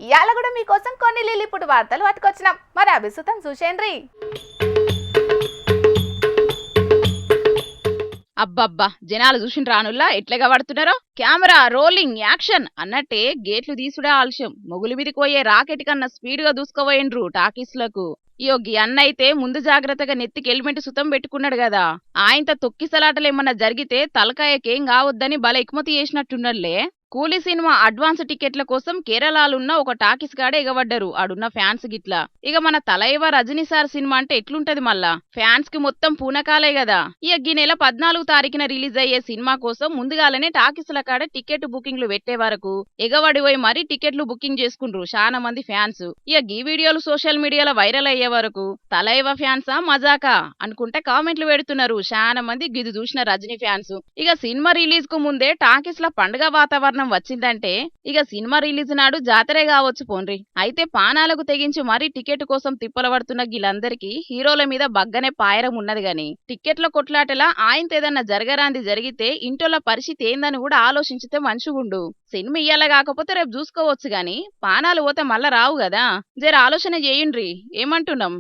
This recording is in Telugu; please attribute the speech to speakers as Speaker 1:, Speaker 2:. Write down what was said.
Speaker 1: ఇవాళ కూడా మీకోసం కొన్ని లిల్లీపుట్టు వార్తలు పట్టుకొచ్చినాం. మరి అభిసుతం చూసేయండి.
Speaker 2: అబ్బబ్బా జనాలు చూసిన రానుల్లా ఎట్లగా పడుతున్నారో. కెమెరా రోలింగ్ యాక్షన్ అన్నట్టే గేట్లు తీసుడే ఆలస్యం. మొగులు మీదకి పోయే రాకెట్ కన్నా స్పీడ్ గా దూసుకుపోయిండ్రు టాకీస్లకు. యోగి అన్నైతే ముందు జాగ్రత్తగా నెత్తికి హెల్మెట్ సుతం పెట్టుకున్నాడు కదా. ఆయనతో తొక్కిసలాటలేమన్నా జరిగితే తలకాయకేం కావద్దని బల ఎకుమతి చేసినట్టున్నట్లే. కూలీ సినిమా అడ్వాన్స్ టికెట్ల కోసం కేరళలున్న ఒక టాకీస్ గాడే ఎగబడ్డరు ఆడున్న ఫ్యాన్స్ గిట్లా. ఇక మన తలైవ రజనీ సార్ సినిమా అంటే ఎట్లుంటది మళ్ళా, ఫ్యాన్స్ కి మొత్తం పూనకాలే కదా. ఇక ఈ నెల 14 తారీఖున రిలీజ్ అయ్యే సినిమా కోసం ముందుగాలనే టాకీస్ల కాడ టికెట్ బుకింగ్లు పెట్టే వరకు ఎగబడిపోయి మరీ టికెట్లు బుకింగ్ చేసుకుండ్రు చాలా మంది ఫ్యాన్స్. ఇక ఈ వీడియోలు సోషల్ మీడియాలో వైరల్ అయ్యే వరకు తలైవ ఫ్యాన్సా మజాకా అనుకుంటే కామెంట్లు పెడుతున్నారు చాలా మంది గిది చూసిన రజనీ ఫ్యాన్స్. ఇక సినిమా రిలీజ్ కు ముందే టాకీస్ల పండుగ వాతావరణం వచ్చిందంటే ఇక సినిమా రిలీజ్ నాడు జాతరే కావచ్చు పోన్రి. అయితే పానాలకు తెగించి మరీ టికెట్ కోసం తిప్పల పడుతున్న వీళ్ళందరికీ హీరోల మీద బగ్గనే పాయరం ఉన్నది గాని, టికెట్ల కొట్లాటలా ఆయనతో ఏదన్నా జరగరాంది జరిగితే ఇంటోళ్ళ పరిస్థితి ఏందని కూడా ఆలోచించితే మంచిగుండు. సినిమా ఇయ్యాల కాకపోతే రేపు చూసుకోవచ్చు గాని పానాలు పోతే మళ్ళా రావు కదా. జర ఆలోచన చేయండ్రి. ఏమంటున్నాం?